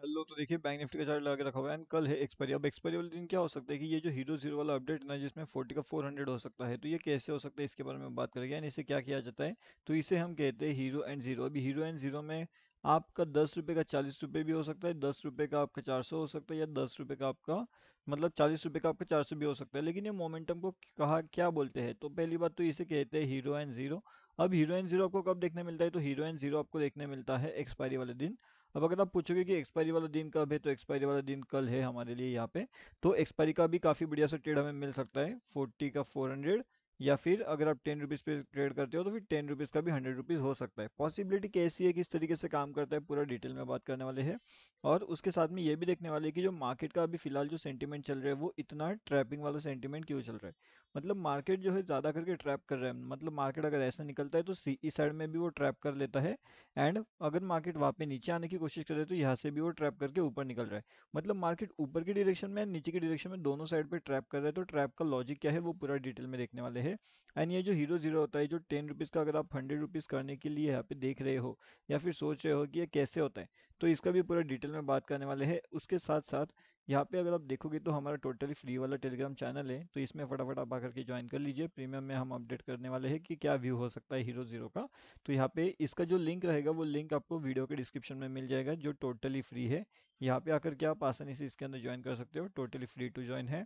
Hello. तो देखिए bank Nifty का चार्ट लगा के रखा हुआ है एंड कल है एक्सपायरी। अब एक्सपायरी वाले दिन क्या हो सकता है कि ये जो हीरो जीरो वाला अपडेट है ना, जिसमें 40 का 400 हो सकता है, तो ये कैसे हो सकता है इसके बारे में बात करेंगे एंड इसे क्या किया जाता है। तो इसे हम कहते हैं हीरो एंड जीरो। अभी हीरो एंड जीरो में आपका 10 रुपये का 40 रुपये भी हो सकता है, 10 रुपये का आपका 400 हो सकता है, या 10 रुपये का आपका मतलब 40 रुपये का आपका 400 भी हो सकता है। लेकिन ये मोमेंटम को कहा क्या बोलते हैं, तो पहली बात तो इसे कहते हैं हीरो एंड जीरो। अब हीरो एंड जीरो आपको कब देखने मिलता है, तो हीरो एंड जीरो आपको देखने मिलता है एक्सपायरी वाले दिन। अब अगर आप पूछोगे कि एक्सपायरी वाला दिन कब है, तो एक्सपायरी वाला दिन कल है हमारे लिए यहाँ पे। तो एक्सपायरी का भी काफ़ी बढ़िया सा ट्रेड हमें मिल सकता है, 40 का 400, या फिर अगर आप 10 रुपीज़ पे ट्रेड करते हो तो फिर 10 रुपीज़ का भी 100 रुपीज़ हो सकता है। पॉसिबिलिटी कैसी है, किस तरीके से काम करता है, पूरा डिटेल में बात करने वाले हैं। और उसके साथ में ये भी देखने वाले हैं कि जो मार्केट का अभी फिलहाल जो सेंटीमेंट चल रहा है वो इतना ट्रैपिंग वाला सेंटीमेंट क्यों चल रहा है। मतलब मार्केट जो है ज़्यादा करके ट्रैप कर रहा है। मतलब मार्केट अगर ऐसा निकलता है तो इस साइड में भी वो ट्रैप कर लेता है, एंड अगर मार्केट वहाँ पे नीचे आने की कोशिश कर रहे हैं तो यहाँ से भी वो ट्रैप करके ऊपर निकल रहा है। मतलब मार्केट ऊपर की डायरेक्शन में नीचे की डायरेक्शन में दोनों साइड पे ट्रैप कर रहा है। तो ट्रैप का लॉजिक क्या है वो पूरा डिटेल में देखने वाले हैं। एंड ये जो हीरो जीरो होता है, जो 10 रुपीज़ का अगर आप 100 रुपीज़ करने के लिए यहाँ पे देख रहे हो या फिर सोच रहे हो कि ये कैसे होता है, तो इसका भी पूरा डिटेल में बात करने वाले हैं। उसके साथ साथ यहाँ पे अगर आप देखोगे तो हमारा टोटली फ्री वाला टेलीग्राम चैनल है, तो इसमें फटाफट आप आकर के ज्वाइन कर लीजिए। प्रीमियम में हम अपडेट करने वाले हैं कि क्या व्यू हो सकता है हीरो जीरो का। तो यहाँ पे इसका जो लिंक रहेगा वो लिंक आपको वीडियो के डिस्क्रिप्शन में मिल जाएगा, जो टोटली फ्री है। यहाँ पे आकर के आप आसानी से इसके अंदर ज्वाइन कर सकते हो, टोटली फ्री टू ज्वाइन है।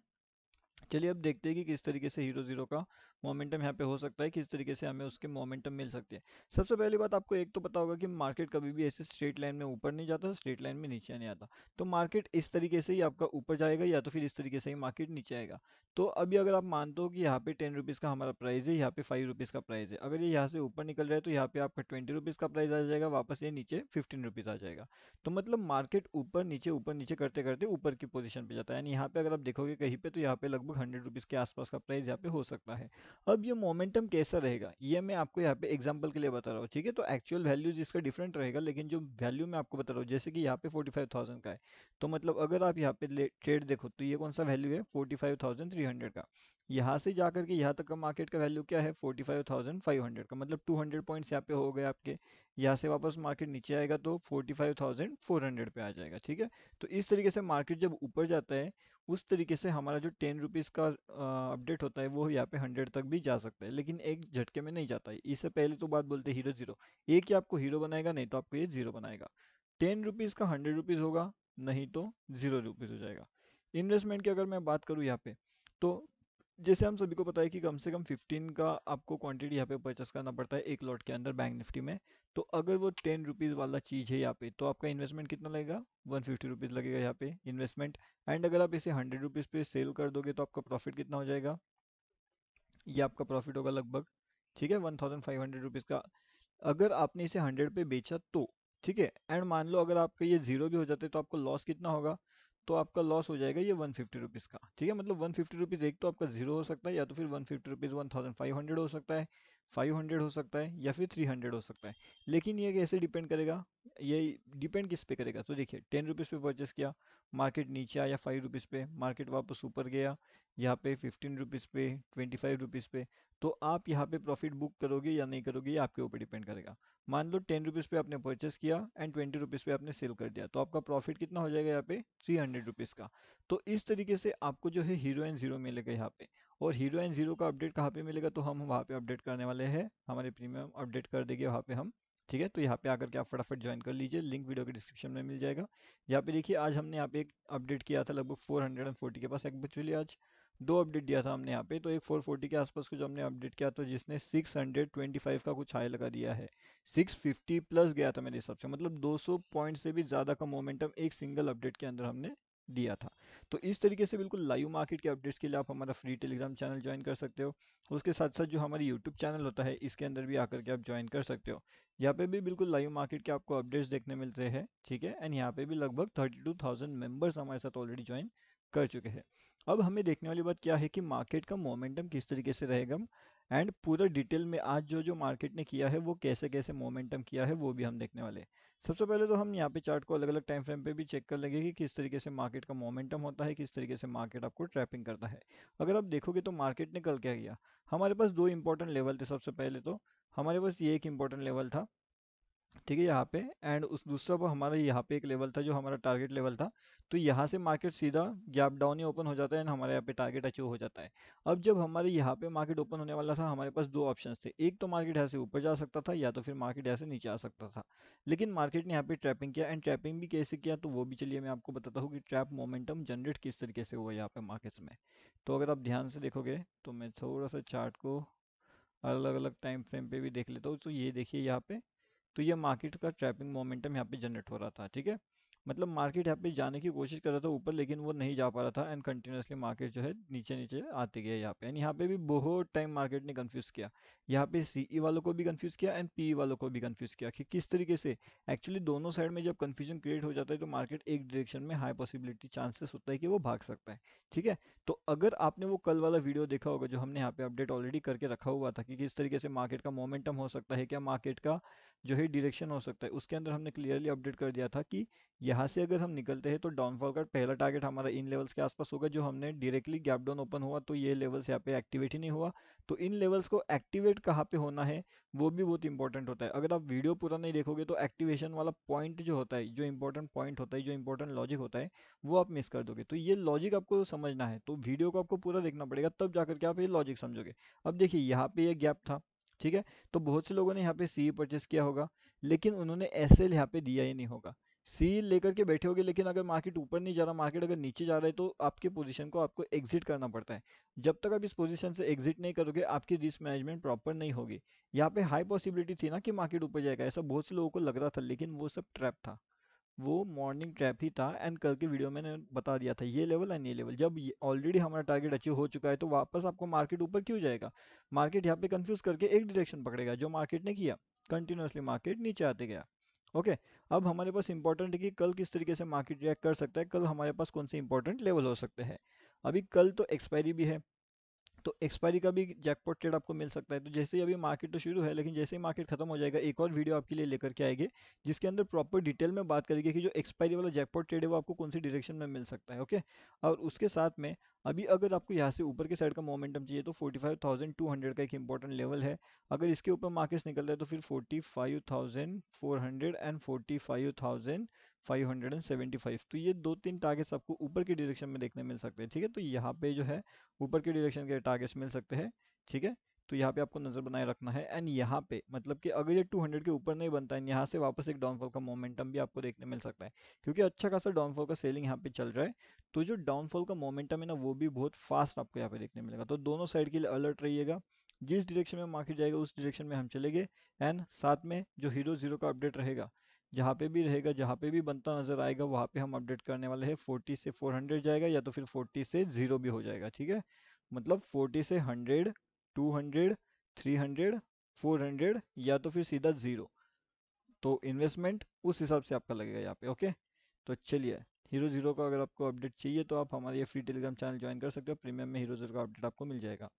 चलिए अब देखते हैं कि किस तरीके से हीरो जीरो का मोमेंटम यहाँ पे हो सकता है, किस तरीके से हमें उसके मोमेंटम मिल सकते हैं। सबसे पहली बात आपको एक तो पता होगा कि मार्केट कभी भी ऐसे स्ट्रेट लाइन में ऊपर नहीं जाता, स्ट्रेट लाइन में नीचे नहीं आता। तो मार्केट इस तरीके से ही आपका ऊपर जाएगा या तो फिर इस तरीके से ही मार्केट नीचे आएगा। तो अभी अगर आप मानते हो कि यहाँ पे 10 रुपीज़ का हमारा प्राइस है, यहाँ पे 5 रुपीज़ का प्राइस है, अगर ये यहाँ से ऊपर निकल रहा है तो यहाँ पे आपका 20 रुपीज़ का प्राइस आ जाएगा, वापस ये नीचे 15 रुपीज़ आ जाएगा। तो मतलब मार्केट ऊपर नीचे करते करते ऊपर की पोजीशन पे जाता है। यानी यहाँ पे अगर आप देखोगे कहीं पे तो यहाँ पे लगभग 100 रुपीज़ के आसपास का प्राइस यहाँ पे हो सकता है। अब ये मोमेंटम कैसा रहेगा ये मैं आपको यहाँ पे एग्जांपल के लिए बता रहा हूँ, ठीक है। तो एक्चुअल वैल्यू जिसका डिफरेंट रहेगा, लेकिन जो वैल्यू मैं आपको बता रहा हूँ, जैसे कि यहाँ पे 45,000 का है, तो मतलब अगर आप यहाँ पे ट्रेड देखो तो ये कौन सा वैल्यू है, 45,300 का। यहाँ से जाकर के यहाँ तक का मार्केट का वैल्यू क्या है, 45,500 का। मतलब 200 पॉइंट्स यहाँ पे हो गए आपके। यहाँ से वापस मार्केट नीचे आएगा तो 45,400 पे आ जाएगा, ठीक है। तो इस तरीके से मार्केट जब ऊपर जाता है, उस तरीके से हमारा जो 10 रुपीज़ का अपडेट होता है वो यहाँ पे 100 तक भी जा सकता है, लेकिन एक झटके में नहीं जाता है। इससे पहले तो बात बोलते हैं हीरो जीरो। एक ही आपको हीरो बनाएगा, नहीं तो आपको ये जीरो बनाएगा। 10 रुपीज़ का 100 रुपीज़ होगा, नहीं तो 0 रुपीज़ हो जाएगा। इन्वेस्टमेंट की अगर मैं बात करूँ यहाँ पे, तो जैसे हम सभी को पता है कि कम से कम 15 का आपको क्वांटिटी यहाँ पे परचेस करना पड़ता है एक लॉट के अंदर बैंक निफ्टी में। तो अगर वो 10 रुपीज़ वाला चीज़ है यहाँ पे, तो आपका इन्वेस्टमेंट कितना लगेगा, 150 रुपीज़ लगेगा यहाँ पे इन्वेस्टमेंट। एंड अगर आप इसे 100 रुपीज़ पे सेल कर दोगे तो आपका प्रॉफिट कितना हो जाएगा, ये आपका प्रॉफिट होगा लगभग, ठीक है, 1,500 रुपीज़ का। अगर आपने इसे 100 पे बेचा तो, ठीक है। एंड मान लो अगर आपका ये जीरो भी हो जाते तो आपको लॉस कितना होगा, तो आपका लॉस हो जाएगा ये 150 रुपीज़ का, ठीक है। मतलब 150 रुपीज़ एक तो आपका जीरो हो सकता है, या तो फिर 150 रुपीज़ 1,500 हो सकता है, 500 हो सकता है, या फिर 300 हो सकता है। लेकिन ये कैसे डिपेंड करेगा, ये डिपेंड किस पे करेगा। तो देखिए 10 रुपीज़ पे परचेस किया, मार्केट नीचे आया 5 रुपीज़ पे, मार्केट वापस ऊपर गया यहाँ पे 15 रुपीज़ पे, 25 रुपीज़ पे, तो आप यहाँ पे प्रॉफिट बुक करोगे या नहीं करोगे ये आपके ऊपर डिपेंड करेगा। मान लो 10 रुपीज़ पे आपने परचेस किया एंड 20 रुपीज़ पे आपने सेल कर दिया, तो आपका प्रॉफिट कितना हो जाएगा यहाँ पे, 300 रुपीज़ का। तो इस तरीके से आपको जो है हीरो एंड जीरो मिलेगा यहाँ पे। और हीरो एंड जीरो का अपडेट कहाँ पे मिलेगा, तो हम वहाँ पे अपडेट करने वाले हैं, हमारे प्रीमियम अपडेट कर देंगे वहाँ पे हम, ठीक है। तो यहाँ पे आकर के आप फटाफट ज्वाइन कर लीजिए, लिंक वीडियो के डिस्क्रिप्शन में मिल जाएगा। यहाँ पे देखिए आज हमने यहाँ पे एक अपडेट किया था लगभग 440 के पास एक्चुअली आज दो अपडेट दिया था हमने यहाँ पे। तो एक 440 के आसपास को जो हमने अपडेट किया तो जिसने 625 का कुछ हाई लगा दिया है, 650 प्लस गया था मेरे हिसाब से, मतलब 200 पॉइंट से भी ज़्यादा का मोमेंटम एक सिंगल अपडेट के अंदर हमने दिया था। तो इस तरीके से बिल्कुल लाइव मार्केट के अपडेट्स के लिए आप हमारा फ्री टेलीग्राम चैनल ज्वाइन कर सकते हो। उसके साथ साथ जो हमारी यूट्यूब चैनल होता है इसके अंदर भी आकर के आप ज्वाइन कर सकते हो। यहाँ पे भी बिल्कुल लाइव मार्केट के आपको अपडेट्स देखने मिलते हैं, ठीक है। एंड यहाँ पे भी लगभग 32,000 मेंबर्स हमारे साथ ऑलरेडी ज्वाइन कर चुके हैं। अब हमें देखने वाली बात क्या है कि मार्केट का मोमेंटम किस तरीके से रहेगा, एंड पूरा डिटेल में आज जो जो मार्केट ने किया है वो कैसे कैसे मोमेंटम किया है वो भी हम देखने वाले हैं। सबसे पहले तो हम यहाँ पे चार्ट को अलग अलग टाइम फ्रेम पे भी चेक कर लेंगे कि किस तरीके से मार्केट का मोमेंटम होता है, किस तरीके से मार्केट आपको ट्रैपिंग करता है। अगर आप देखोगे तो मार्केट ने कल क्या किया, हमारे पास दो इंपॉर्टेंट लेवल थे। सबसे पहले तो हमारे पास ये एक इंपॉर्टेंट लेवल था ठीक है यहाँ पे। एंड उस दूसरा वो हमारा यहाँ पे एक लेवल था जो हमारा टारगेट लेवल था। तो यहाँ से मार्केट सीधा गैप डाउन ही ओपन हो जाता है एंड हमारे यहाँ पे टारगेट अचीव हो जाता है। अब जब हमारे यहाँ पे मार्केट ओपन होने वाला था, हमारे पास दो ऑप्शंस थे, एक तो मार्केट यहाँ से ऊपर जा सकता था या तो फिर मार्केट यहाँ से नीचे आ सकता था। लेकिन मार्केट ने यहाँ पे ट्रैपिंग किया, एंड ट्रैपिंग भी कैसे किया तो वो भी चलिए मैं आपको बताता हूँ कि ट्रैप मोमेंटम जनरेट किस तरीके से हुआ यहाँ पे मार्केट्स में। तो अगर आप ध्यान से देखोगे तो मैं थोड़ा सा चार्ट को अलग अलग टाइम फ्रेम पे भी देख लेता हूँ। तो ये देखिए यहाँ पे, तो ये मार्केट का ट्रैपिंग मोमेंटम यहाँ पे जनरेट हो रहा था। ठीक है, मतलब मार्केट यहाँ पे जाने की कोशिश कर रहा था ऊपर, लेकिन वो नहीं जा पा रहा था एंड कंटिन्यूसली मार्केट जो है नीचे नीचे आते गए यहाँ पे। एंड यहाँ पे भी बहुत टाइम मार्केट ने कंफ्यूज किया, यहाँ पे सीई वालों को भी कंफ्यूज किया एंड पीई वालों को भी कंफ्यूज किया कि किस तरीके से। एक्चुअली दोनों साइड में जब कंफ्यूजन क्रिएट हो जाता है तो मार्केट एक डायरेक्शन में हाई पॉसिबिलिटी चांसेस होता है कि वो भाग सकता है। ठीक है, तो अगर आपने वो कल वाला वीडियो देखा होगा जो हमने यहाँ पे अपडेट ऑलरेडी करके रखा हुआ था कि किस तरीके से मार्केट का मोमेंटम हो सकता है, क्या मार्केट का जो है डायरेक्शन हो सकता है, उसके अंदर हमने क्लियरली अपडेट कर दिया था कि यहाँ से अगर हम निकलते हैं तो डाउनफॉल का पहला टारगेट हमारा इन लेवल्स के आसपास होगा। जो हमने डायरेक्टली गैप डाउन ओपन हुआ तो ये लेवल्स यहाँ पे एक्टिवेट ही नहीं हुआ। तो इन लेवल्स को एक्टिवेट कहाँ पे होना है वो भी बहुत इंपॉर्टेंट होता है। अगर आप वीडियो पूरा नहीं देखोगे तो एक्टिवेशन वाला पॉइंट जो होता है, जो इंपॉर्टेंट पॉइंट होता है, जो इंपॉर्टेंट लॉजिक होता है, वो आप मिस कर दोगे। तो ये लॉजिक आपको समझना है, तो वीडियो को आपको पूरा देखना पड़ेगा, तब जाकर के आप ये लॉजिक समझोगे। अब देखिए यहाँ पे ये गैप था, ठीक है, तो बहुत से लोगों ने यहाँ पे सी परचेस किया होगा, लेकिन उन्होंने एसएल यहाँ पे दिया ही नहीं होगा। सी लेकर के बैठे होगे, लेकिन अगर मार्केट ऊपर नहीं जा रहा, मार्केट अगर नीचे जा रहा है तो आपके पोजीशन को आपको एग्जिट करना पड़ता है। जब तक आप इस पोजीशन से एग्जिट नहीं करोगे आपकी रिस्क मैनेजमेंट प्रॉपर नहीं होगी। यहाँ पे हाई पॉसिबिलिटी थी ना कि मार्केट ऊपर जाएगा, ऐसा बहुत से लोगों को लग रहा था, लेकिन वो सब ट्रैप था, वो मॉर्निंग ट्रैप ही था। एंड कल के वीडियो में मैंने बता दिया था ये लेवल एंड ये लेवल, जब ऑलरेडी हमारा टारगेट अचीव हो चुका है तो वापस आपको मार्केट ऊपर क्यों जाएगा। मार्केट यहाँ पे कंफ्यूज करके एक डायरेक्शन पकड़ेगा, जो मार्केट ने किया, कंटिन्यूसली मार्केट नीचे आते गया। ओके, अब हमारे पास इंपॉर्टेंट है कि कल किस तरीके से मार्केट रिएक्ट कर सकता है, कल हमारे पास कौन से इंपॉर्टेंट लेवल हो सकते हैं। अभी कल तो एक्सपायरी भी है, तो एक्सपायरी का भी जैकपॉट ट्रेड आपको मिल सकता है। तो जैसे ही अभी मार्केट तो शुरू है, लेकिन जैसे ही मार्केट खत्म हो जाएगा एक और वीडियो आपके लिए लेकर के आएंगे जिसके अंदर प्रॉपर डिटेल में बात करेंगे कि जो एक्सपायरी वाला जैकपॉट ट्रेड है वो आपको कौन सी डायरेक्शन में मिल सकता है। ओके, और उसके साथ में अभी अगर आपको यहाँ से ऊपर के साइड का मोमेंटम चाहिए तो 45,200 का एक इंपॉर्टेंट लेवल है। अगर इसके ऊपर मार्केट्स निकल रहा है तो फिर 45,400 एंड 45,575, तो ये दो तीन टारगेट्स आपको ऊपर की डायरेक्शन में देखने मिल सकते हैं। ठीक है, तो यहाँ पे जो है ऊपर के डायरेक्शन के टारगेट्स मिल सकते हैं। ठीक है, तो यहाँ पे आपको नजर बनाए रखना है। एंड यहाँ पे मतलब कि अगर ये 200 के ऊपर नहीं बनता है, यहाँ से वापस एक डाउनफॉल का मोमेंटम भी आपको देखने मिल सकता है, क्योंकि अच्छा खासा डाउनफॉल का सेलिंग यहाँ पे चल रहा है। तो जो डाउनफॉल का मोमेंटम है ना वो भी बहुत फास्ट आपको यहाँ पे देखने मिलेगा। तो दोनों साइड के लिए अलर्ट रहिएगा, जिस डायरेक्शन में मार्केट जाएगा उस डायरेक्शन में हम चलेंगे। एंड साथ में जो हीरो जीरो का अपडेट रहेगा, जहाँ पे भी रहेगा, जहाँ पे भी बनता नजर आएगा वहाँ पे हम अपडेट करने वाले हैं। 40 से 400 जाएगा या तो फिर 40 से जीरो भी हो जाएगा। ठीक है, मतलब 40 से 100, 200, 300, 400 या तो फिर सीधा जीरो। तो इन्वेस्टमेंट उस हिसाब से आपका लगेगा यहाँ पे। ओके, तो चलिए, हीरो जीरो का अगर आपको अपडेट चाहिए तो आप हमारे ये फ्री टेलीग्राम चैनल ज्वाइन कर सकते हो, प्रीमियम में हीरो जीरो का अपडेट आपको मिल जाएगा।